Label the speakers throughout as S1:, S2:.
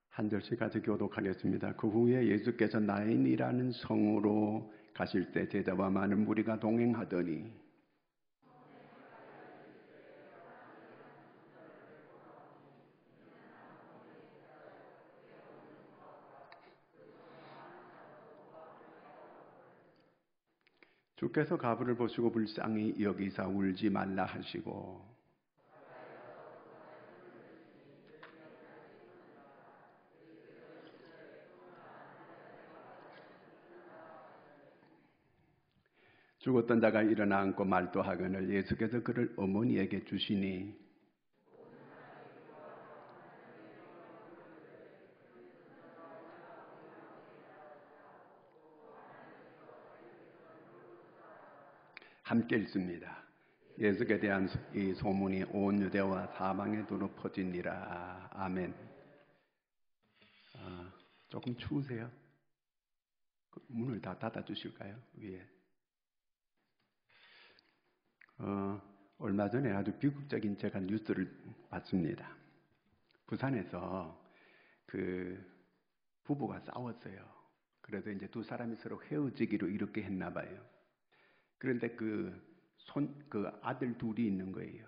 S1: 한 절씩 같이 교독하겠습니다. 그 후에 예수께서 나인이라는 성으로 가실 때 제자와 많은 무리가 동행하더니 주께서 가부를 보시고 불쌍히 여기사 울지 말라 하시고 죽었던 자가 일어나 앉고 말도 하거늘 예수께서 그를 어머니에게 주시니 함께 읽습니다. 예수께 대한 이 소문이 온 유대와 사방에 두루 퍼지니라. 아멘. 조금 추우세요? 문을 다 닫아주실까요? 위에. 얼마 전에 아주 비극적인 제가 뉴스를 봤습니다. 부산에서 그 부부가 싸웠어요. 그래서 이제 두 사람이 서로 헤어지기로 이렇게 했나 봐요. 그런데 그 아들 둘이 있는 거예요.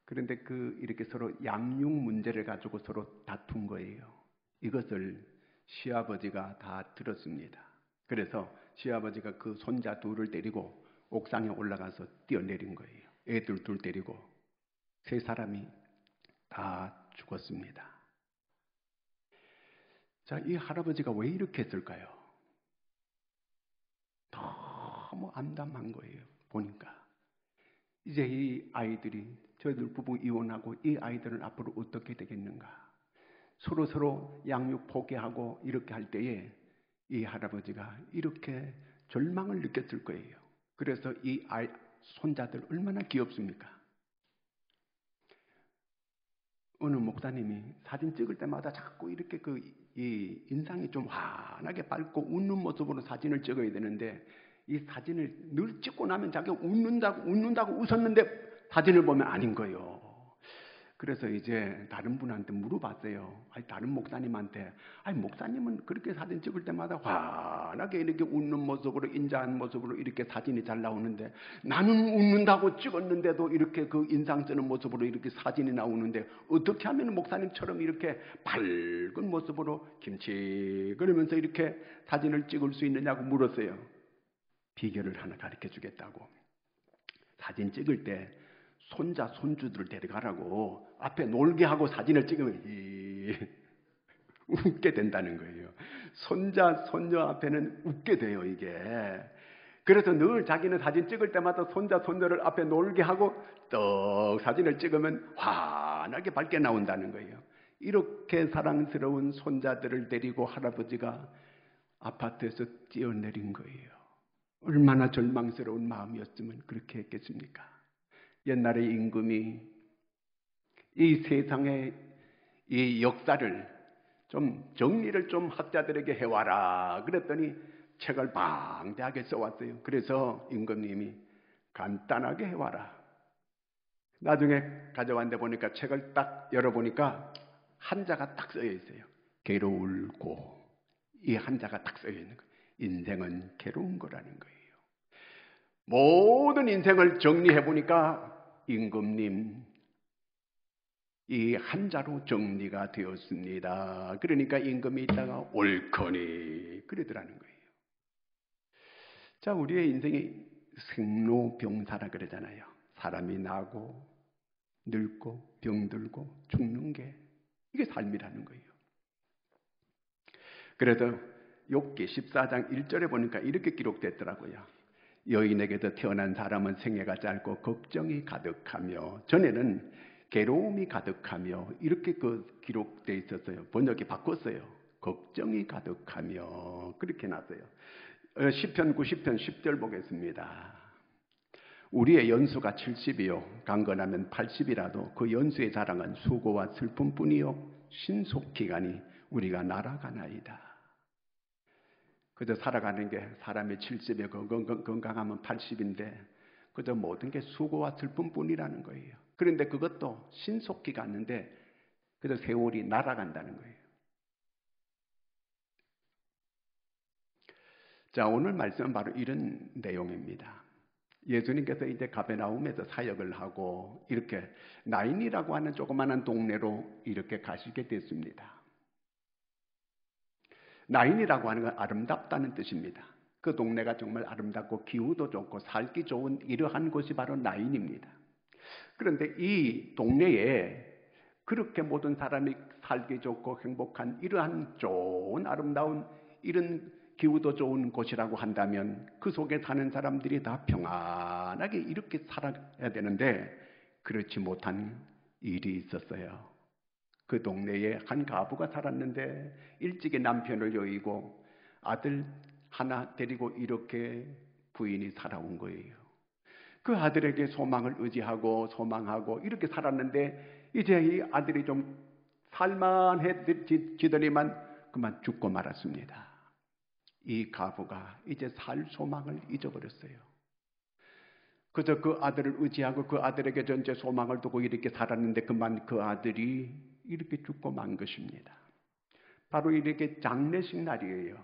S1: 그런데 이렇게 서로 양육 문제를 가지고 서로 다툰 거예요. 이것을 시아버지가 다 들었습니다. 그래서 시아버지가 그 손자 둘을 데리고 옥상에 올라가서 뛰어내린 거예요. 애들 둘 데리고 세 사람이 다 죽었습니다. 자, 이 할아버지가 왜 이렇게 했을까요? 너무 암담한 거예요. 보니까 이제 이 아이들이 저희들 부부 이혼하고 이 아이들은 앞으로 어떻게 되겠는가? 서로 양육 포기하고 이렇게 할 때에 이 할아버지가 이렇게 절망을 느꼈을 거예요. 그래서 이 손자들 얼마나 귀엽습니까? 어느 목사님이 사진 찍을 때마다 자꾸 이렇게 이 인상이 좀 환하게 밝고 웃는 모습으로 사진을 찍어야 되는데 이 사진을 늘 찍고 나면 자기가 웃는다고 웃었는데 사진을 보면 아닌 거예요. 그래서 이제 다른 분한테 물어봤어요. 다른 목사님한테. 목사님은 그렇게 사진 찍을 때마다 환하게 이렇게 웃는 모습으로 인자한 모습으로 이렇게 사진이 잘 나오는데 나는 웃는다고 찍었는데도 이렇게 그 인상 쓰는 모습으로 이렇게 사진이 나오는데 어떻게 하면 목사님처럼 이렇게 밝은 모습으로 김치거리면서 이렇게 사진을 찍을 수 있느냐고 물었어요. 비결을 하나 가르쳐 주겠다고. 사진 찍을 때 손자, 손주들을 데려가라고 앞에 놀게 하고 사진을 찍으면 웃게 된다는 거예요. 손자, 손녀 앞에는 웃게 돼요, 이게. 그래서 늘 자기는 사진 찍을 때마다 손자, 손녀를 앞에 놀게 하고 떡 사진을 찍으면 환하게 밝게 나온다는 거예요. 이렇게 사랑스러운 손자들을 데리고 할아버지가 아파트에서 뛰어내린 거예요. 얼마나 절망스러운 마음이었으면 그렇게 했겠습니까? 옛날에 임금이 이 세상의 이 역사를 좀 정리를 좀 학자들에게 해와라 그랬더니 책을 방대하게 써왔어요. 그래서 임금님이 간단하게 해와라. 나중에 가져왔는데 보니까 책을 딱 열어보니까 한자가 딱 써여 있어요. 괴로울 고. 이 한자가 딱 써여 있는 거예요. 인생은 괴로운 거라는 거예요. 모든 인생을 정리해보니까 임금님 이 한자로 정리가 되었습니다. 그러니까 임금이 있다가 옳거니 그러더라는 거예요. 자, 우리의 인생이 생로병사라 그러잖아요. 사람이 나고 늙고 병들고 죽는 게 이게 삶이라는 거예요. 그래서 욥기 14장 1절에 보니까 이렇게 기록됐더라고요. 여인에게도 태어난 사람은 생애가 짧고 걱정이 가득하며 전에는 괴로움이 가득하며 이렇게 기록되어 있었어요. 번역이 바꿨어요. 걱정이 가득하며 그렇게 놨어요. 시편 90편 10절 보겠습니다. 우리의 연수가 70이요 강건하면 80이라도 그 연수의 자랑은 수고와 슬픔뿐이요 신속기간이 우리가 날아가나이다. 그저 살아가는 게 사람이 70에 건강하면 80인데 그저 모든 게 수고와 슬픔뿐이라는 거예요. 그런데 그것도 신속히 갔는데 그래서 세월이 날아간다는 거예요. 자, 오늘 말씀은 바로 이런 내용입니다. 예수님께서 이제 가베나움에서 사역을 하고 이렇게 나인이라고 하는 조그마한 동네로 이렇게 가시게 됐습니다. 나인이라고 하는 건 아름답다는 뜻입니다. 그 동네가 정말 아름답고 기후도 좋고 살기 좋은 이러한 곳이 바로 나인입니다. 그런데 이 동네에 그렇게 모든 사람이 살기 좋고 행복한 이러한 좋은 아름다운 이런 기후도 좋은 곳이라고 한다면 그 속에 사는 사람들이 다 평안하게 이렇게 살아야 되는데 그렇지 못한 일이 있었어요. 그 동네에 한 가부가 살았는데 일찍이 남편을 여의고 아들 하나 데리고 이렇게 부인이 살아온 거예요. 그 아들에게 소망을 의지하고 소망하고 이렇게 살았는데 이제 이 아들이 좀 살만해지더니만 그만 죽고 말았습니다. 이 가부가 이제 살 소망을 잊어버렸어요. 그저 그 아들을 의지하고 그 아들에게 전체 소망을 두고 이렇게 살았는데 그만 그 아들이 이렇게 죽고 만 것입니다. 바로 이렇게 장례식 날이에요.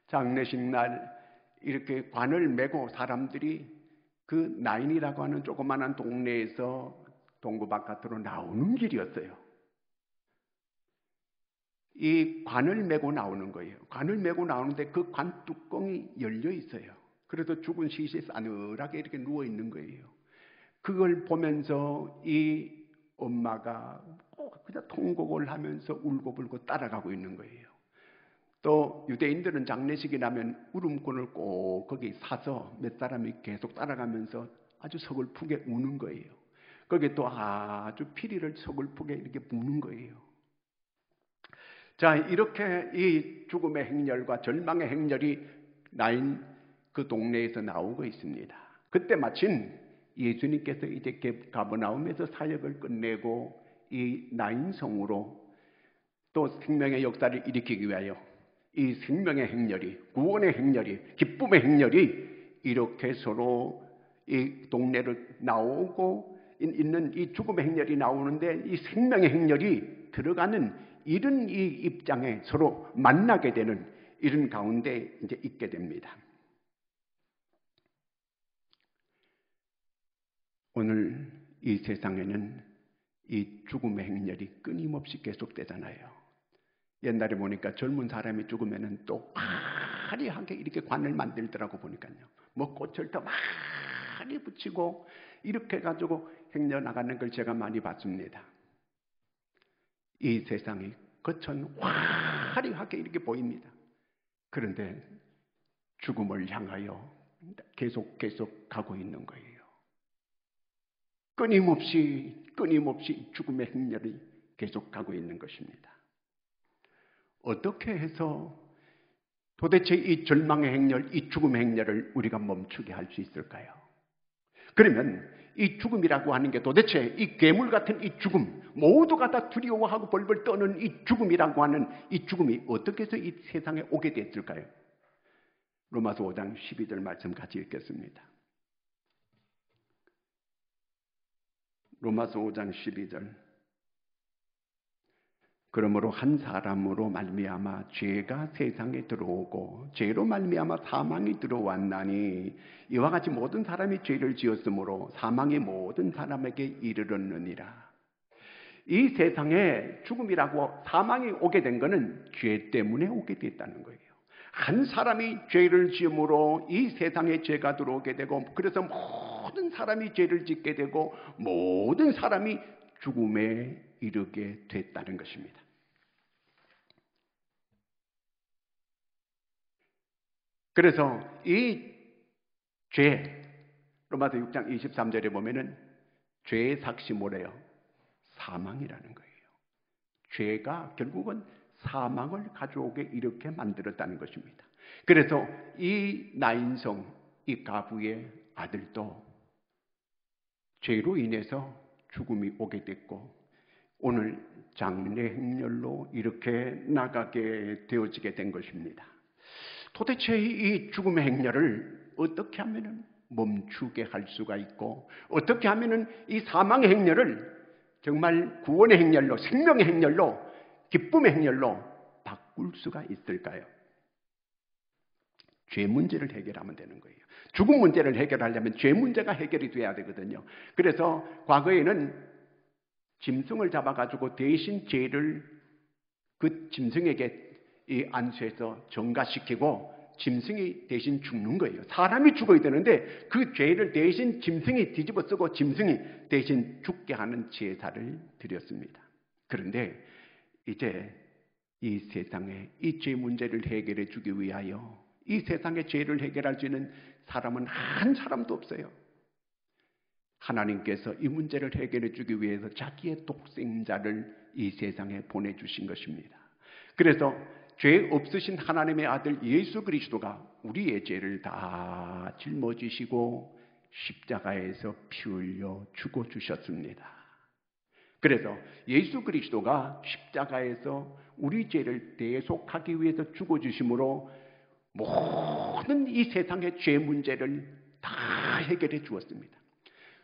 S1: 장례식 날 이렇게 관을 메고 사람들이 그 나인이라고 하는 조그마한 동네에서 동구 바깥으로 나오는 길이었어요. 이 관을 메고 나오는 거예요. 관을 메고 나오는데 그 관 뚜껑이 열려 있어요. 그래서 죽은 시신이 싸늘하게 이렇게 누워 있는 거예요. 그걸 보면서 이 엄마가 그냥 통곡을 하면서 울고불고 따라가고 있는 거예요. 또 유대인들은 장례식이 나면 울음꾼을 꼭 거기 사서 몇 사람이 계속 따라가면서 아주 서글프게 우는 거예요. 거기에 또 아주 피리를 서글프게 이렇게 부는 거예요. 자, 이렇게 이 죽음의 행렬과 절망의 행렬이 나인 그 동네에서 나오고 있습니다. 그때 마침 예수님께서 이제 가버나움에서 사역을 끝내고 이 나인성으로 또 생명의 역사를 일으키기 위하여 이 생명의 행렬이, 구원의 행렬이, 기쁨의 행렬이 이렇게 서로 이 동네를 나오고 있는 이 죽음의 행렬이 나오는데 이 생명의 행렬이 들어가는 이런 이 입장에 서로 만나게 되는 이런 가운데 이제 있게 됩니다. 오늘 이 세상에는 이 죽음의 행렬이 끊임없이 계속되잖아요. 옛날에 보니까 젊은 사람이 죽으면은 또 화려하게 이렇게 관을 만들더라고 보니까요. 뭐 꽃을 더 많이 붙이고 이렇게 가지고 행렬 나가는 걸 제가 많이 봤습니다. 이 세상이 겉은 화려하게 이렇게 보입니다. 그런데 죽음을 향하여 계속 가고 있는 거예요. 끊임없이 죽음의 행렬이 계속 가고 있는 것입니다. 어떻게 해서 도대체 이 절망의 행렬, 이 죽음의 행렬을 우리가 멈추게 할 수 있을까요? 그러면 이 죽음이라고 하는 게 도대체 이 괴물 같은 이 죽음, 모두가 다 두려워하고 벌벌 떠는 이 죽음이라고 하는 이 죽음이 어떻게 해서 이 세상에 오게 됐을까요? 로마서 5장 12절 말씀 같이 읽겠습니다. 로마서 5장 12절. 그러므로 한 사람으로 말미암아 죄가 세상에 들어오고 죄로 말미암아 사망이 들어왔나니 이와 같이 모든 사람이 죄를 지었으므로 사망이 모든 사람에게 이르렀느니라. 이 세상에 죽음이라고 사망이 오게 된 것은 죄 때문에 오게 됐다는 거예요. 한 사람이 죄를 지음으로 이 세상에 죄가 들어오게 되고 그래서 모든 사람이 죄를 짓게 되고 모든 사람이 죽음에 이르게 됐다는 것입니다. 그래서 이 죄, 로마서 6장 23절에 보면은 죄의 삭시 뭐래요? 사망이라는 거예요. 죄가 결국은 사망을 가져오게 이렇게 만들었다는 것입니다. 그래서 이 나인성, 이 가부의 아들도 죄로 인해서 죽음이 오게 됐고 오늘 장례 행렬로 이렇게 나가게 되어지게 된 것입니다. 도대체 이 죽음의 행렬을 어떻게 하면 멈추게 할 수가 있고 어떻게 하면 이 사망의 행렬을 정말 구원의 행렬로, 생명의 행렬로, 기쁨의 행렬로 바꿀 수가 있을까요? 죄 문제를 해결하면 되는 거예요. 죽음 문제를 해결하려면 죄 문제가 해결이 돼야 되거든요. 그래서 과거에는 짐승을 잡아가지고 대신 죄를 그 짐승에게 안수해서 전가시키고 짐승이 대신 죽는 거예요. 사람이 죽어야 되는데 그 죄를 대신 짐승이 뒤집어 쓰고 짐승이 대신 죽게 하는 제사를 드렸습니다. 그런데 이제 이 세상에 이 죄 문제를 해결해 주기 위하여 이 세상의 죄를 해결할 수 있는 사람은 한 사람도 없어요. 하나님께서 이 문제를 해결해 주기 위해서 자기의 독생자를 이 세상에 보내주신 것입니다. 그래서 죄 없으신 하나님의 아들 예수 그리스도가 우리의 죄를 다 짊어지시고 십자가에서 피 흘려 죽어주셨습니다. 그래서 예수 그리스도가 십자가에서 우리 죄를 대속하기 위해서 죽어주심으로 모든 이 세상의 죄 문제를 다 해결해 주었습니다.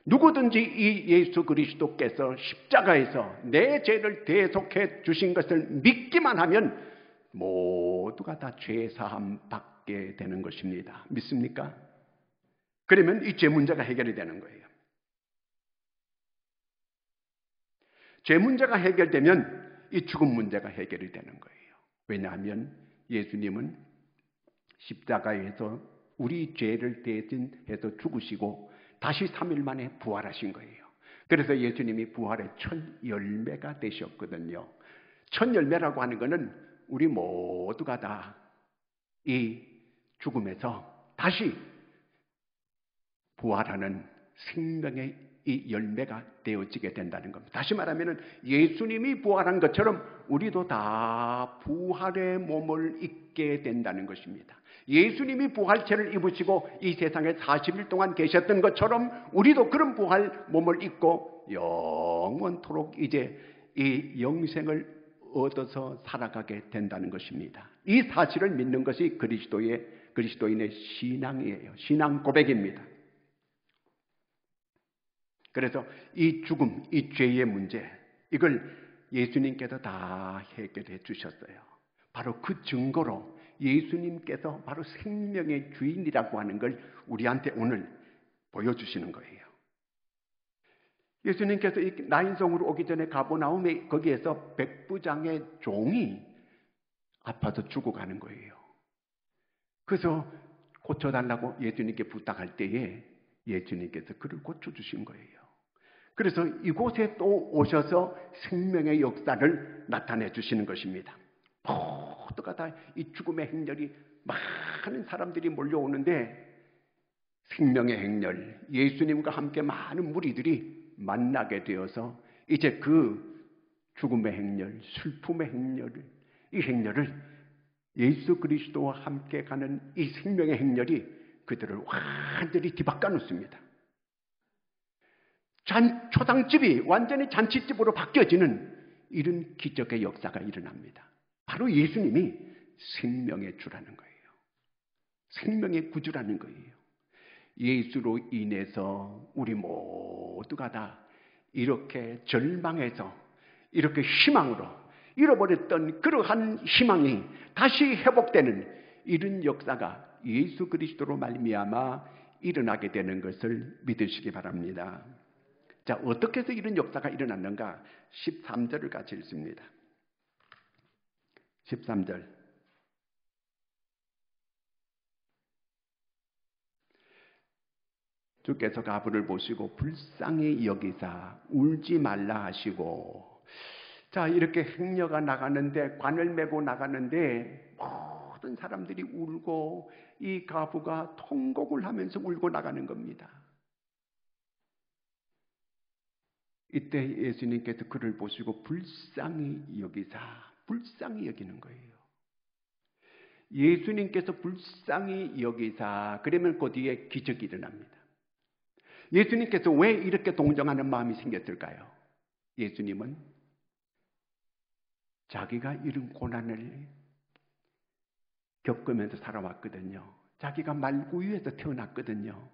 S1: 누구든지 이 예수 그리스도께서 십자가에서 내 죄를 대속해 주신 것을 믿기만 하면 모두가 다 죄사함 받게 되는 것입니다. 믿습니까? 그러면 이 죄 문제가 해결이 되는 거예요. 죄 문제가 해결되면 이 죽음 문제가 해결이 되는 거예요. 왜냐하면 예수님은 십자가에서 우리 죄를 대신해서 죽으시고 다시 3일 만에 부활하신 거예요. 그래서 예수님이 부활의 첫 열매가 되셨거든요. 첫 열매라고 하는 것은 우리 모두가 다 이 죽음에서 다시 부활하는 생명의 이 열매가 되어지게 된다는 겁니다. 다시 말하면 예수님이 부활한 것처럼 우리도 다 부활의 몸을 입게 된다는 것입니다. 예수님이 부활체를 입으시고 이 세상에 40일 동안 계셨던 것처럼 우리도 그런 부활 몸을 입고 영원토록 이제 이 영생을 얻어서 살아가게 된다는 것입니다. 이 사실을 믿는 것이 그리스도인의 신앙이에요. 신앙 고백입니다. 그래서 이 죽음, 이 죄의 문제, 이걸 예수님께서 다 해결해 주셨어요. 바로 그 증거로 예수님께서 바로 생명의 주인이라고 하는 걸 우리한테 오늘 보여주시는 거예요. 예수님께서 나인성으로 오기 전에 가버나움에 거기에서 백부장의 종이 아파서 죽어가는 거예요. 그래서 고쳐달라고 예수님께 부탁할 때에 예수님께서 그를 고쳐주신 거예요. 그래서 이곳에 또 오셔서 생명의 역사를 나타내 주시는 것입니다. 모두가 다 이 죽음의 행렬이 많은 사람들이 몰려오는데 생명의 행렬, 예수님과 함께 많은 무리들이 만나게 되어서 이제 그 죽음의 행렬, 슬픔의 행렬, 이 행렬을 예수 그리스도와 함께 가는 이 생명의 행렬이 그들을 완전히 뒤바꿔 놓습니다. 초상집이 완전히 잔치집으로 바뀌어지는 이런 기적의 역사가 일어납니다. 바로 예수님이 생명의 주라는 거예요. 생명의 구주라는 거예요. 예수로 인해서 우리 모두가 다 이렇게 절망해서 이렇게 희망으로 잃어버렸던 그러한 희망이 다시 회복되는 이런 역사가 예수 그리스도로 말미암아 일어나게 되는 것을 믿으시기 바랍니다. 자, 어떻게 해서 이런 역사가 일어났는가? 13절을 같이 읽습니다. 13절. 주께서 가부를 보시고 불쌍히 여기사 울지 말라 하시고, 자, 이렇게 행녀가 나가는데, 관을 메고 나가는데 모든 사람들이 울고 이 가부가 통곡을 하면서 울고 나가는 겁니다. 이때 예수님께서 그를 보시고 불쌍히 여기사, 불쌍히 여기는 거예요. 예수님께서 불쌍히 여기사, 그러면 그 뒤에 기적이 일어납니다. 예수님께서 왜 이렇게 동정하는 마음이 생겼을까요? 예수님은 자기가 이런 고난을 겪으면서 살아왔거든요. 자기가 말구유에서 태어났거든요.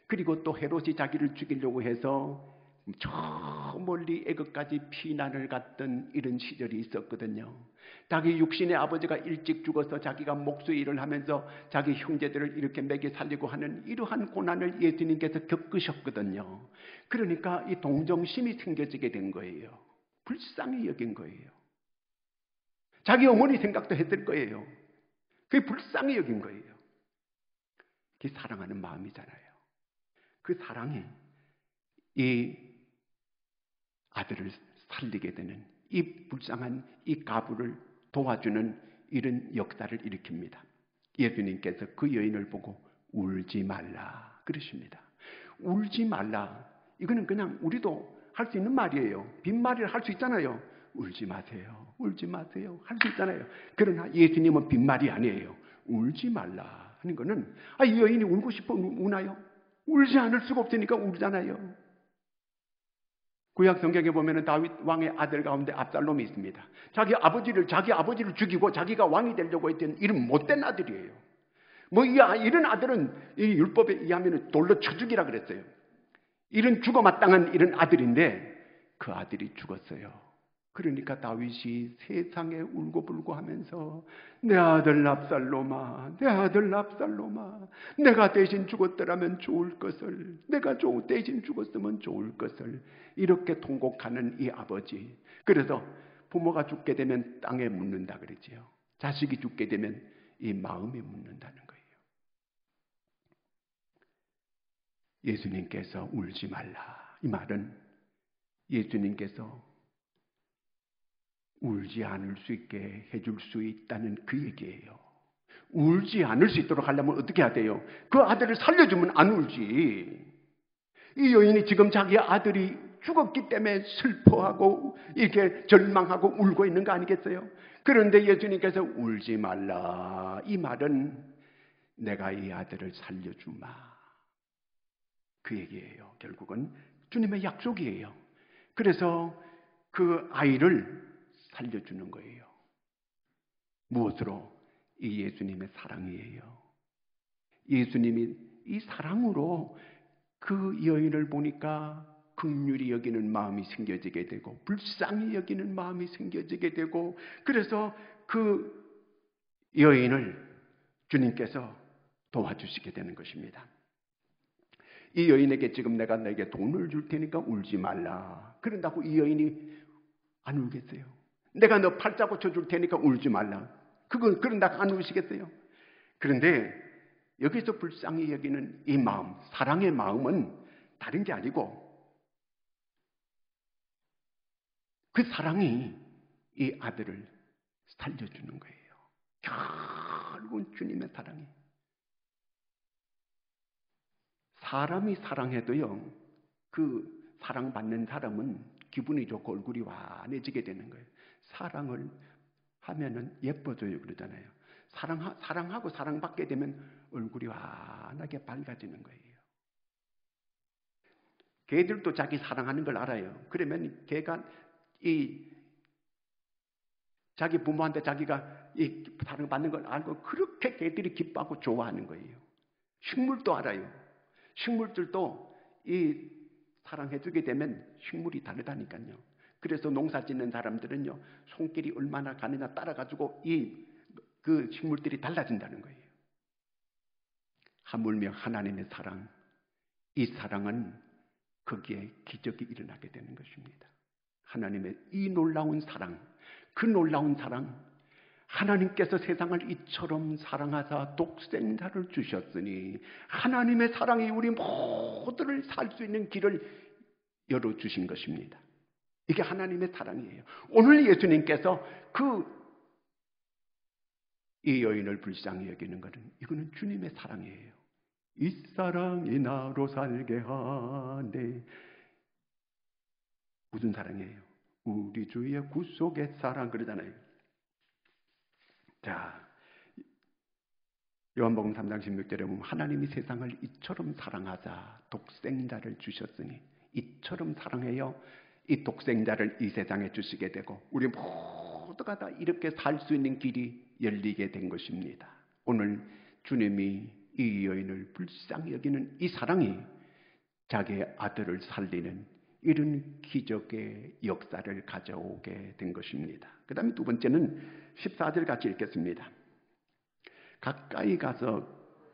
S1: 그리고 또 헤롯이 자기를 죽이려고 해서 저 멀리 애굽까지 피난을 갔던 이런 시절이 있었거든요. 자기 육신의 아버지가 일찍 죽어서 자기가 목수 일을 하면서 자기 형제들을 이렇게 먹여 살리고 하는 이러한 고난을 예수님께서 겪으셨거든요. 그러니까 이 동정심이 생겨지게 된 거예요. 불쌍히 여긴 거예요. 자기 어머니 생각도 했을 거예요. 그게 불쌍히 여긴 거예요. 그게 사랑하는 마음이잖아요. 그 사랑이 이 아들을 살리게 되는, 이 불쌍한 이 가부를 도와주는 이런 역사를 일으킵니다. 예수님께서 그 여인을 보고 울지 말라 그러십니다. 울지 말라, 이거는 그냥 우리도 할 수 있는 말이에요. 빈말을 할 수 있잖아요. 울지 마세요, 울지 마세요 할 수 있잖아요. 그러나 예수님은 빈말이 아니에요. 울지 말라 하는 거는, 이 여인이 울고 싶어 우나요? 울지 않을 수가 없으니까 울잖아요. 구약 성경에 보면은 다윗 왕의 아들 가운데 압살롬이 있습니다. 자기 아버지를 죽이고 자기가 왕이 되려고 했던 이런 못된 아들이에요. 이런 아들은 이 율법에 의하면 돌로 쳐 죽이라 그랬어요. 이런 죽어마땅한 이런 아들인데 그 아들이 죽었어요. 그러니까 다윗이 세상에 울고불고 하면서 내 아들 압살롬아, 내 아들 압살롬아, 내가 대신 죽었더라면 좋을 것을, 내가 대신 죽었으면 좋을 것을, 이렇게 통곡하는 이 아버지. 그래서 부모가 죽게 되면 땅에 묻는다 그러지요. 자식이 죽게 되면 이 마음에 묻는다는 거예요. 예수님께서 울지 말라, 이 말은 예수님께서 울지 않을 수 있게 해줄 수 있다는 그 얘기예요. 울지 않을 수 있도록 하려면 어떻게 해야 돼요? 그 아들을 살려주면 안 울지. 이 여인이 지금 자기 아들이 죽었기 때문에 슬퍼하고 이렇게 절망하고 울고 있는 거 아니겠어요? 그런데 예수님께서 울지 말라, 이 말은 내가 이 아들을 살려주마, 그 얘기예요. 결국은 주님의 약속이에요. 그래서 그 아이를 살려주는 거예요. 무엇으로? 이 예수님의 사랑이에요. 예수님이 이 사랑으로 그 여인을 보니까 긍휼히 여기는 마음이 생겨지게 되고 불쌍히 여기는 마음이 생겨지게 되고, 그래서 그 여인을 주님께서 도와주시게 되는 것입니다. 이 여인에게 지금 내가 너에게 돈을 줄 테니까 울지 말라 그런다고 이 여인이 안 울겠어요? 내가 너 팔자 고쳐줄 테니까 울지 말라, 그런다고 안 우시겠어요? 그런데 여기서 불쌍히 여기는 이 마음, 사랑의 마음은 다른 게 아니고 그 사랑이 이 아들을 살려주는 거예요. 결국은 주님의 사랑이. 사람이 사랑해도요, 그 사랑받는 사람은 기분이 좋고 얼굴이 환해지게 되는 거예요. 사랑을 하면은 예뻐져요 그러잖아요. 사랑하고 사랑받게 되면 얼굴이 환하게 밝아지는 거예요. 개들도 자기 사랑하는 걸 알아요. 그러면 개가 자기 부모한테 자기가 사랑받는 걸 알고 그렇게 개들이 기뻐하고 좋아하는 거예요. 식물도 알아요. 식물들도 사랑해주게 되면 식물이 다르다니까요. 그래서 농사 짓는 사람들은요, 손길이 얼마나 가느냐 따라가지고 그 식물들이 달라진다는 거예요. 하물며 하나님의 사랑, 이 사랑은 거기에 기적이 일어나게 되는 것입니다. 하나님의 이 놀라운 사랑, 그 놀라운 사랑, 하나님께서 세상을 이처럼 사랑하사 독생자를 주셨으니 하나님의 사랑이 우리 모두를 살 수 있는 길을 열어주신 것입니다. 이게 하나님의 사랑이에요. 오늘 예수님께서 이 여인을 불쌍히 여기는 것은 이거는 주님의 사랑이에요. 이 사랑이 나로 살게 하네. 무슨 사랑이에요? 우리 주의 구속의 사랑 그러잖아요. 자, 요한복음 3장 16절에 보면 하나님이 세상을 이처럼 사랑하사 독생자를 주셨으니, 이처럼 사랑해요. 이 독생자를 이 세상에 주시게 되고 우리 모두가 다 이렇게 살 수 있는 길이 열리게 된 것입니다. 오늘 주님이 이 여인을 불쌍히 여기는 이 사랑이 자기의 아들을 살리는 이런 기적의 역사를 가져오게 된 것입니다. 그 다음에 두 번째는 14절 같이 읽겠습니다. 가까이 가서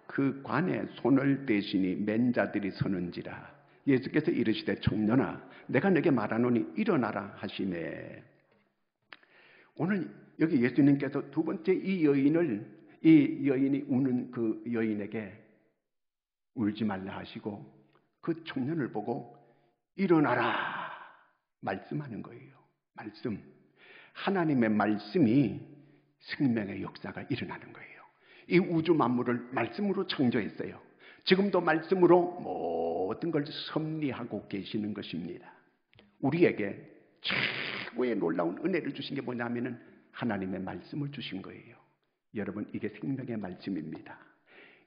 S1: 그 관에 손을 대시니 맨 자들이 서는지라. 예수께서 이르시되 청년아 내가 너에게 말하노니 일어나라 하시매. 오늘 여기 예수님께서 두 번째 이 여인이 우는 그 여인에게 울지 말라 하시고 그 청년을 보고 일어나라 말씀하는 거예요. 말씀. 하나님의 말씀이 생명의 역사가 일어나는 거예요. 이 우주 만물을 말씀으로 창조했어요. 지금도 말씀으로 모든 걸 섭리하고 계시는 것입니다. 우리에게 최고의 놀라운 은혜를 주신 게 뭐냐면은 하나님의 말씀을 주신 거예요. 여러분, 이게 생명의 말씀입니다.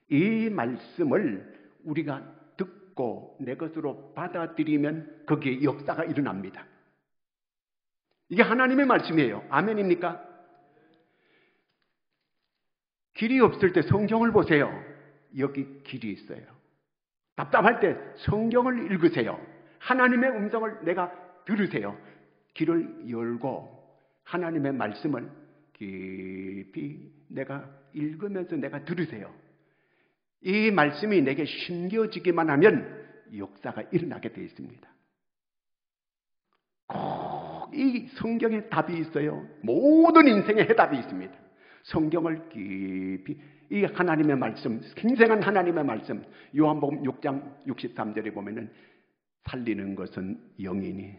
S1: 이 말씀을 우리가 듣고 내 것으로 받아들이면 거기에 역사가 일어납니다. 이게 하나님의 말씀이에요. 아멘입니까? 길이 없을 때 성경을 보세요. 여기 길이 있어요. 답답할 때 성경을 읽으세요. 하나님의 음성을 내가 들으세요. 길을 열고 하나님의 말씀을 깊이 내가 읽으면서 내가 들으세요. 이 말씀이 내게 심겨지기만 하면 역사가 일어나게 되어 있습니다. 꼭 이 성경에 답이 있어요. 모든 인생의 해답이 있습니다. 성경을 깊이 이 하나님의 말씀, 생생한 하나님의 말씀, 요한복음 6장 63절에 보면은 살리는 것은 영이니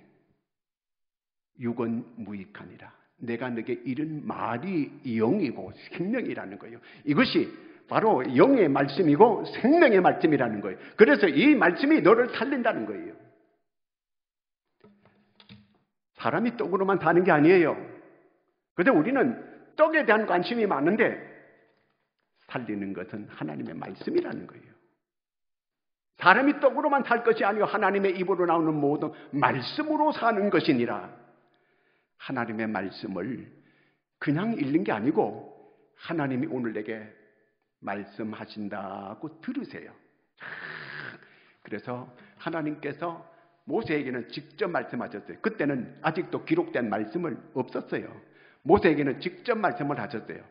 S1: 육은 무익하니라. 내가 너에게 이른 말이 영이고 생명이라는 거예요. 이것이 바로 영의 말씀이고 생명의 말씀이라는 거예요. 그래서 이 말씀이 너를 살린다는 거예요. 사람이 떡으로만 사는 게 아니에요. 그런데 우리는 떡에 대한 관심이 많은데 살리는 것은 하나님의 말씀이라는 거예요. 사람이 떡으로만 살 것이 아니고 하나님의 입으로 나오는 모든 말씀으로 사는 것이니라. 하나님의 말씀을 그냥 읽는 게 아니고 하나님이 오늘 내게 말씀하신다고 들으세요. 그래서 하나님께서 모세에게는 직접 말씀하셨어요. 그때는 아직도 기록된 말씀은 없었어요. 모세에게는 직접 말씀을 하셨어요.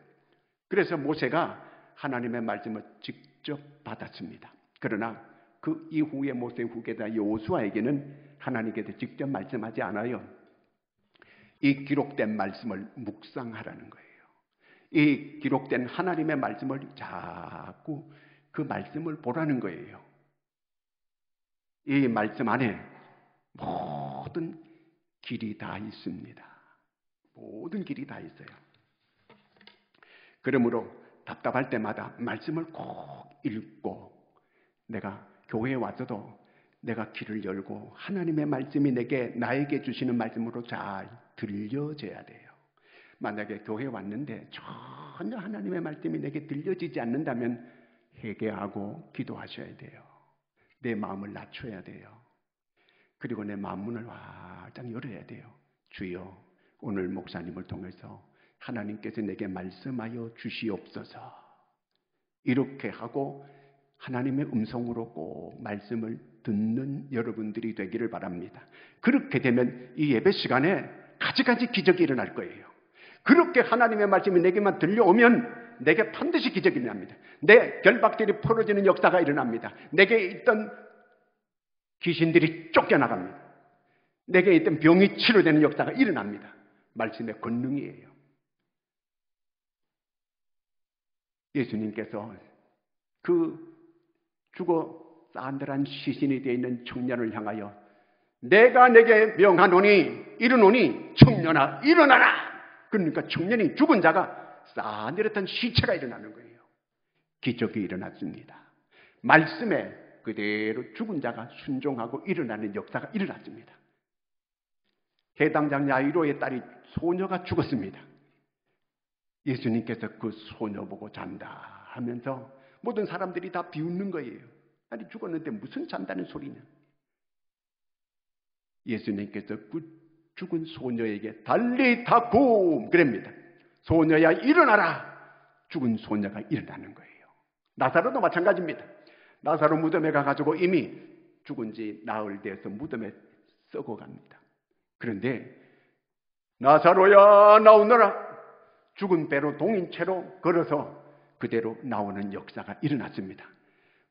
S1: 그래서 모세가 하나님의 말씀을 직접 받았습니다. 그러나 그 이후에 모세 후계자 여호수아에게는 하나님께서 직접 말씀하지 않아요. 이 기록된 말씀을 묵상하라는 거예요. 이 기록된 하나님의 말씀을 자꾸 그 말씀을 보라는 거예요. 이 말씀 안에 모든 길이 다 있습니다. 모든 길이 다 있어요. 그러므로 답답할 때마다 말씀을 꼭 읽고 내가 교회에 와서도 내가 귀를 열고 하나님의 말씀이 나에게 주시는 말씀으로 잘 들려져야 돼요. 만약에 교회에 왔는데 전혀 하나님의 말씀이 내게 들려지지 않는다면 회개하고 기도하셔야 돼요. 내 마음을 낮춰야 돼요. 그리고 내 마음문을 활짝 열어야 돼요. 주여, 오늘 목사님을 통해서 하나님께서 내게 말씀하여 주시옵소서. 이렇게 하고 하나님의 음성으로 꼭 말씀을 듣는 여러분들이 되기를 바랍니다. 그렇게 되면 이 예배 시간에 가지가지 기적이 일어날 거예요. 그렇게 하나님의 말씀이 내게만 들려오면 내게 반드시 기적이 일어납니다. 내 결박들이 풀어지는 역사가 일어납니다. 내게 있던 귀신들이 쫓겨나갑니다. 내게 있던 병이 치료되는 역사가 일어납니다. 말씀의 권능이에요. 예수님께서 그 죽어 싸늘한 시신이 되어 있는 청년을 향하여 내가 내게 명하노니 이르노니 청년아 일어나라. 그러니까 청년이 죽은 자가 싸늘했던 시체가 일어나는 거예요. 기적이 일어났습니다. 말씀에 그대로 죽은 자가 순종하고 일어나는 역사가 일어났습니다. 해당장 야이로의 딸이 소녀가 죽었습니다. 예수님께서 그 소녀 보고 잔다 하면서 모든 사람들이 다 비웃는 거예요. 아니 죽었는데 무슨 잔다는 소리냐. 예수님께서 그 죽은 소녀에게 달리타쿰 그럽니다. 소녀야 일어나라. 죽은 소녀가 일어나는 거예요. 나사로도 마찬가지입니다. 나사로 무덤에 가가지고 이미 죽은 지 나흘 되어서 무덤에 썩어갑니다. 그런데 나사로야 나오너라, 죽은 배로 동인채로 걸어서 그대로 나오는 역사가 일어났습니다.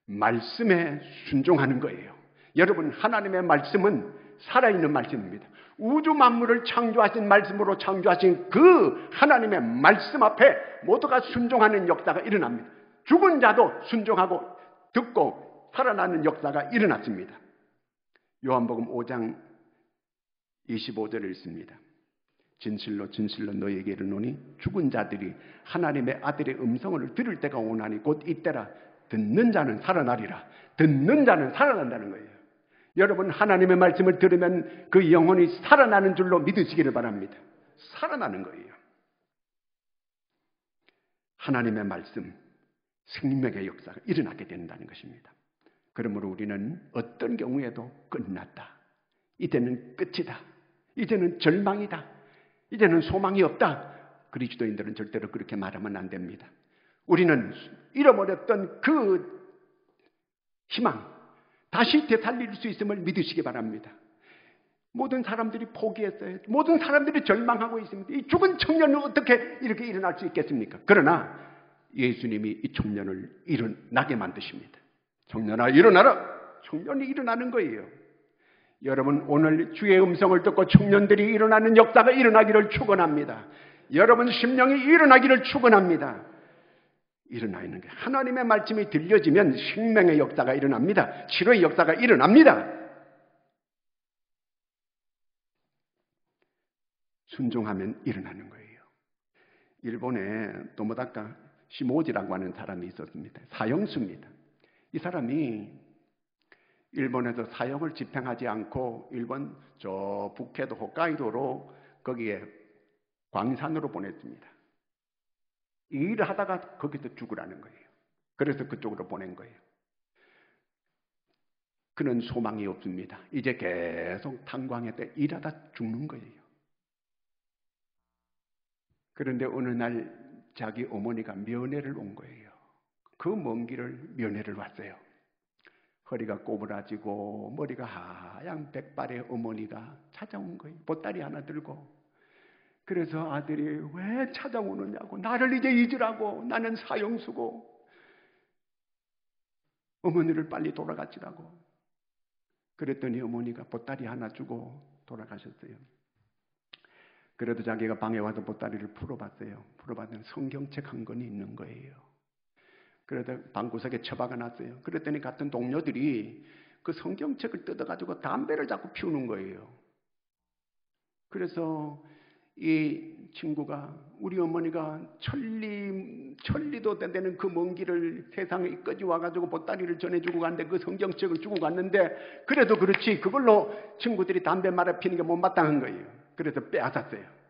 S1: 말씀에 순종하는 거예요. 여러분, 하나님의 말씀은 살아있는 말씀입니다. 우주 만물을 창조하신 말씀으로 창조하신 그 하나님의 말씀 앞에 모두가 순종하는 역사가 일어납니다. 죽은 자도 순종하고 듣고 살아나는 역사가 일어났습니다. 요한복음 5장 25절을 읽습니다. 진실로 진실로 너희에게 이르노니 죽은 자들이 하나님의 아들의 음성을 들을 때가 오나니 곧 이때라. 듣는 자는 살아나리라. 듣는 자는 살아난다는 거예요. 여러분, 하나님의 말씀을 들으면 그 영혼이 살아나는 줄로 믿으시기를 바랍니다. 살아나는 거예요. 하나님의 말씀, 생명의 역사가 일어나게 된다는 것입니다. 그러므로 우리는 어떤 경우에도 끝났다, 이제는 끝이다, 이제는 절망이다, 이제는 소망이 없다, 그리스도인들은 절대로 그렇게 말하면 안 됩니다. 우리는 잃어버렸던 그 희망, 다시 되살릴 수 있음을 믿으시기 바랍니다. 모든 사람들이 포기했어요. 모든 사람들이 절망하고 있습니다. 이 죽은 청년은 어떻게 이렇게 일어날 수 있겠습니까? 그러나 예수님이 이 청년을 일어나게 만드십니다. 청년아 일어나라. 청년이 일어나는 거예요. 여러분, 오늘 주의 음성을 듣고 청년들이 일어나는 역사가 일어나기를 축원합니다. 여러분 심령이 일어나기를 축원합니다. 일어나 있는 게 하나님의 말씀이 들려지면 생명의 역사가 일어납니다. 치료의 역사가 일어납니다. 순종하면 일어나는 거예요. 일본에 도모다카 시모지라고 하는 사람이 있었습니다. 사형수입니다. 이 사람이 일본에서 사형을 집행하지 않고 일본 저 북해도 홋카이도로 거기에 광산으로 보냈습니다. 이 일을 하다가 거기서 죽으라는 거예요. 그래서 그쪽으로 보낸 거예요. 그는 소망이 없습니다. 이제 계속 탄광에 일하다 죽는 거예요. 그런데 어느 날 자기 어머니가 면회를 온 거예요. 그 먼 길을 면회를 왔어요. 허리가 꼬부라지고 머리가 하얀 백발의 어머니가 찾아온 거예요. 보따리 하나 들고. 그래서 아들이 왜 찾아오느냐고, 나를 이제 잊으라고, 나는 사형수고 어머니를 빨리 돌아가시라고. 그랬더니 어머니가 보따리 하나 주고 돌아가셨어요. 그래도 자기가 방에 와서 보따리를 풀어봤어요. 풀어봤더니 성경책 한 권이 있는 거예요. 그래도 방구석에 처박아 놨어요. 그랬더니 같은 동료들이 그 성경책을 뜯어가지고 담배를 자꾸 피우는 거예요. 그래서 이 친구가, 우리 어머니가 천리도 되는 그 먼 길을 세상에까지 와가지고 보따리를 전해주고 갔는데 그 성경책을 주고 갔는데, 그래도 그렇지 그걸로 친구들이 담배 말아 피는 게 못마땅한 거예요. 그래서 빼앗았어요.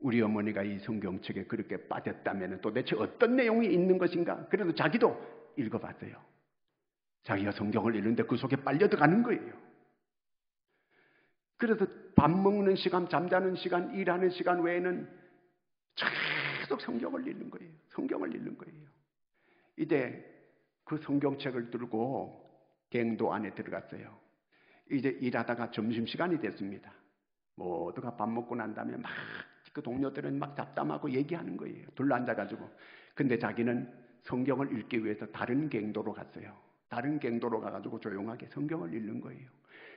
S1: 우리 어머니가 이 성경책에 그렇게 빠졌다면 도대체 어떤 내용이 있는 것인가? 그래도 자기도 읽어봤어요. 자기가 성경을 읽는데 그 속에 빨려 들어가는 거예요. 그래서 밥 먹는 시간, 잠자는 시간, 일하는 시간 외에는 계속 성경을 읽는 거예요. 성경을 읽는 거예요. 이제 그 성경책을 들고 갱도 안에 들어갔어요. 이제 일하다가 점심시간이 됐습니다. 모두가 밥 먹고 난 다음에 막 그 동료들은 막 잡담하고 얘기하는 거예요. 둘러앉아가지고. 근데 자기는 성경을 읽기 위해서 다른 갱도로 갔어요. 다른 갱도로 가가지고 조용하게 성경을 읽는 거예요.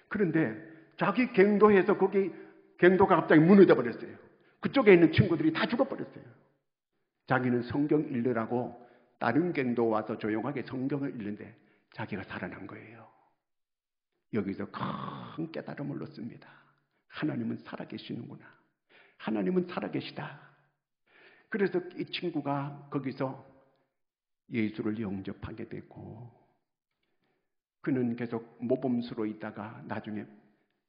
S1: 그런데 자기 갱도에서 거기 갱도가 갑자기 무너져 버렸어요. 그쪽에 있는 친구들이 다 죽어버렸어요. 자기는 성경 읽으라고 다른 갱도 와서 조용하게 성경을 읽는데 자기가 살아난 거예요. 여기서 큰 깨달음을 얻습니다. 하나님은 살아계시는구나. 하나님은 살아계시다. 그래서 이 친구가 거기서 예수를 영접하게 되고, 그는 계속 모범수로 있다가 나중에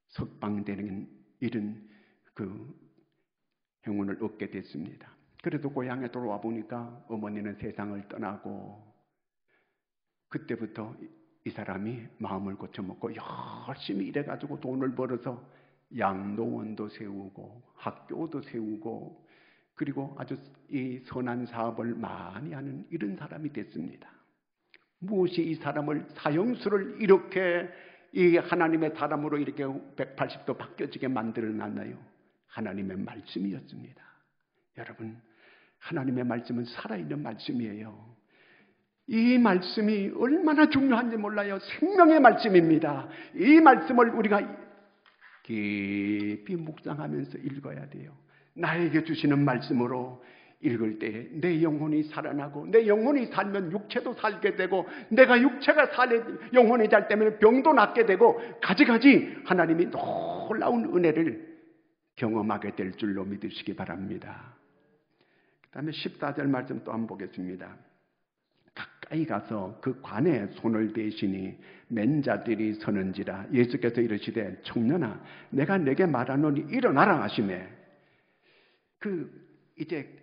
S1: 석방되는 이런 그 행운을 얻게 됐습니다. 그래도 고향에 돌아와 보니까 어머니는 세상을 떠나고, 그때부터 이 사람이 마음을 고쳐먹고 열심히 일해가지고 돈을 벌어서 양로원도 세우고 학교도 세우고, 그리고 아주 이 선한 사업을 많이 하는 이런 사람이 됐습니다. 무엇이 이 사람을, 사형수를 이렇게 이 하나님의 사람으로 이렇게 180도 바뀌어지게 만들어놨나요? 하나님의 말씀이었습니다. 여러분, 하나님의 말씀은 살아있는 말씀이에요. 이 말씀이 얼마나 중요한지 몰라요. 생명의 말씀입니다. 이 말씀을 우리가 깊이 묵상하면서 읽어야 돼요. 나에게 주시는 말씀으로 읽을 때 내 영혼이 살아나고, 내 영혼이 살면 육체도 살게 되고, 내가 육체가 영혼이 잘 때면 병도 낫게 되고, 가지가지 하나님이 놀라운 은혜를 경험하게 될 줄로 믿으시기 바랍니다. 그 다음에 14절 말씀 또 한번 보겠습니다. 가까이 가서 그 관에 손을 대시니 맨 자들이 서는지라. 예수께서 이르시되 청년아 내가 내게 말하노니 일어나라 하시매. 이제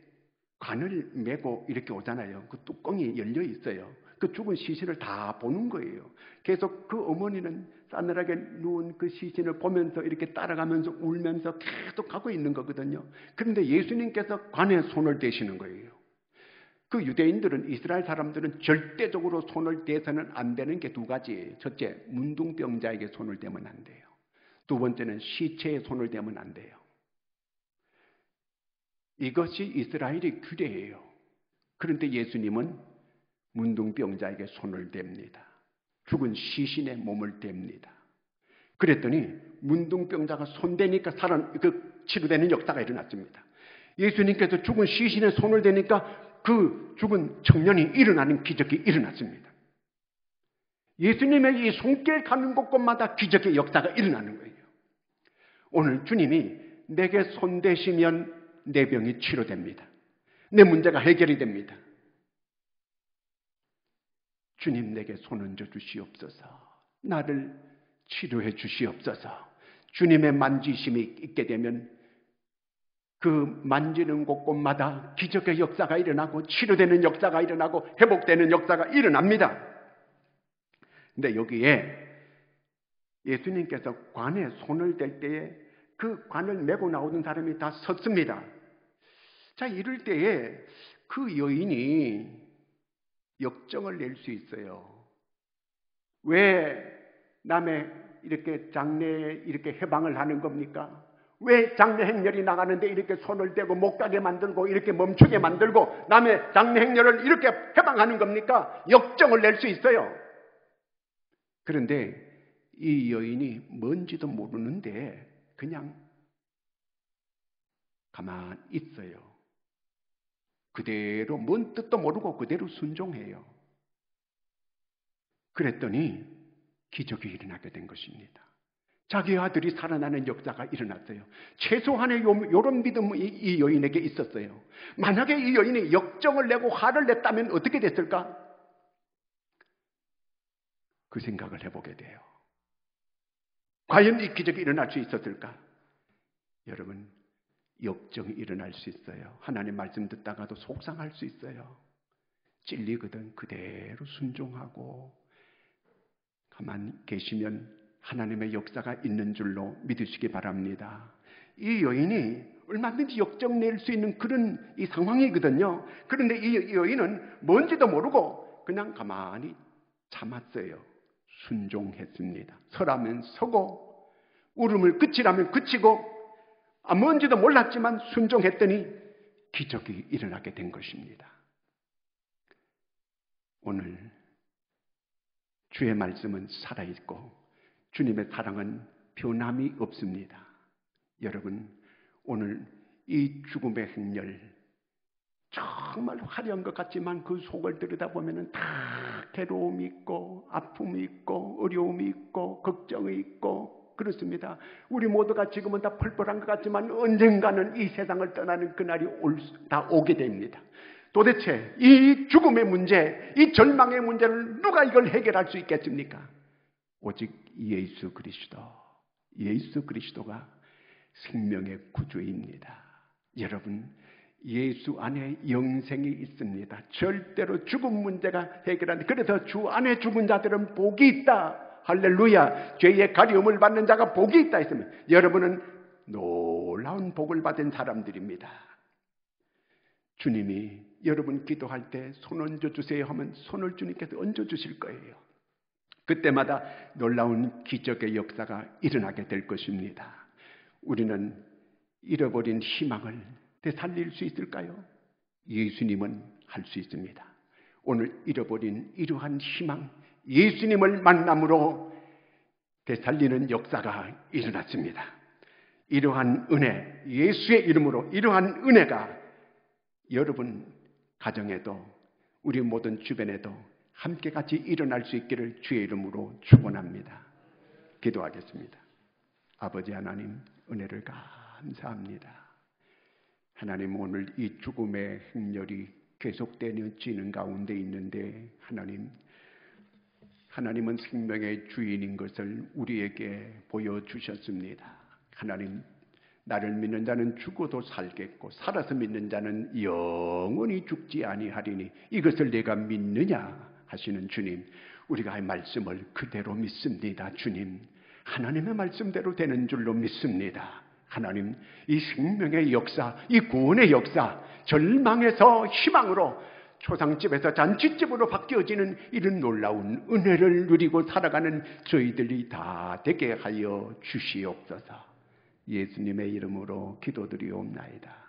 S1: 관을 메고 이렇게 오잖아요. 그 뚜껑이 열려 있어요. 그 죽은 시신을 다 보는 거예요. 계속 그 어머니는 싸늘하게 누운 그 시신을 보면서 이렇게 따라가면서 울면서 계속 가고 있는 거거든요. 그런데 예수님께서 관에 손을 대시는 거예요. 그 유대인들은, 이스라엘 사람들은 절대적으로 손을 대서는 안 되는 게 두 가지예요. 첫째, 문둥병자에게 손을 대면 안 돼요. 두 번째는 시체에 손을 대면 안 돼요. 이것이 이스라엘의 규례예요. 그런데 예수님은 문둥병자에게 손을 댑니다. 죽은 시신의 몸을 댑니다. 그랬더니 문둥병자가 손대니까 치료되는 역사가 일어났습니다. 예수님께서 죽은 시신에 손을 대니까 그 죽은 청년이 일어나는 기적이 일어났습니다. 예수님의 이 손길 가는 곳곳마다 기적의 역사가 일어나는 거예요. 오늘 주님이 내게 손대시면 내 병이 치료됩니다. 내 문제가 해결이 됩니다. 주님 내게 손 얹어 주시옵소서. 나를 치료해 주시옵소서. 주님의 만지심이 있게 되면 그 만지는 곳곳마다 기적의 역사가 일어나고 치료되는 역사가 일어나고 회복되는 역사가 일어납니다. 근데 여기에 예수님께서 관에 손을 댈 때에 그 관을 메고 나오는 사람이 다 섰습니다. 자, 이럴 때에 그 여인이 역정을 낼 수 있어요. 왜 남의 이렇게 장례에 이렇게 해방을 하는 겁니까? 왜 장례 행렬이 나가는데 이렇게 손을 대고 못 가게 만들고 이렇게 멈추게 만들고 남의 장례 행렬을 이렇게 해방하는 겁니까? 역정을 낼 수 있어요. 그런데 이 여인이 뭔지도 모르는데 그냥 가만히 있어요. 그대로 뭔 뜻도 모르고 그대로 순종해요. 그랬더니 기적이 일어나게 된 것입니다. 자기 아들이 살아나는 역사가 일어났어요. 최소한의 이런 믿음이 이 여인에게 있었어요. 만약에 이 여인이 역정을 내고 화를 냈다면 어떻게 됐을까? 그 생각을 해보게 돼요. 과연 이 기적이 일어날 수 있었을까? 여러분, 역정이 일어날 수 있어요. 하나님 말씀 듣다가도 속상할 수 있어요. 찔리거든 그대로 순종하고 가만히 계시면 하나님의 역사가 있는 줄로 믿으시기 바랍니다. 이 여인이 얼마든지 역정낼 수 있는 그런 이 상황이거든요. 그런데 이 여인은 뭔지도 모르고 그냥 가만히 참았어요. 순종했습니다. 서라면 서고 울음을 그치라면 그치고 뭔지도 몰랐지만 순종했더니 기적이 일어나게 된 것입니다. 오늘 주의 말씀은 살아있고 주님의 사랑은 변함이 없습니다. 여러분, 오늘 이 죽음의 행렬 정말 화려한 것 같지만 그 속을 들여다보면 다 괴로움이 있고 아픔이 있고 어려움이 있고 걱정이 있고 그렇습니다. 우리 모두가 지금은 다 펄펄한 것 같지만 언젠가는 이 세상을 떠나는 그날이 다 오게 됩니다. 도대체 이 죽음의 문제, 이 절망의 문제를 누가 이걸 해결할 수 있겠습니까? 오직 예수 그리스도가 생명의 구주입니다. 여러분, 예수 안에 영생이 있습니다. 절대로 죽음 문제가 해결하는데, 그래서 주 안에 죽은 자들은 복이 있다. 할렐루야. 죄의 가리움을 받는 자가 복이 있다 했으면 여러분은 놀라운 복을 받은 사람들입니다. 주님이 여러분 기도할 때 손 얹어주세요 하면 손을 주님께서 얹어주실 거예요. 그때마다 놀라운 기적의 역사가 일어나게 될 것입니다. 우리는 잃어버린 희망을 되살릴 수 있을까요? 예수님은 할 수 있습니다. 오늘 잃어버린 이러한 희망, 예수님을 만남으로 되살리는 역사가 일어났습니다. 이러한 은혜, 예수의 이름으로 이러한 은혜가 여러분 가정에도 우리 모든 주변에도 함께 같이 일어날 수 있기를 주의 이름으로 축원합니다. 기도하겠습니다. 아버지 하나님, 은혜를 감사합니다. 하나님, 오늘 이 죽음의 행렬이 계속되는 가운데 있는데 하나님은 생명의 주인인 것을 우리에게 보여주셨습니다. 하나님, 나를 믿는 자는 죽어도 살겠고 살아서 믿는 자는 영원히 죽지 아니하리니 이것을 내가 믿느냐 하시는 주님, 우리가 이 말씀을 그대로 믿습니다. 주님, 하나님의 말씀대로 되는 줄로 믿습니다. 하나님, 이 생명의 역사, 이 구원의 역사, 절망에서 희망으로 초상집에서 잔치집으로 바뀌어지는 이런 놀라운 은혜를 누리고 살아가는 저희들이 다 되게 하여 주시옵소서. 예수님의 이름으로 기도드리옵나이다.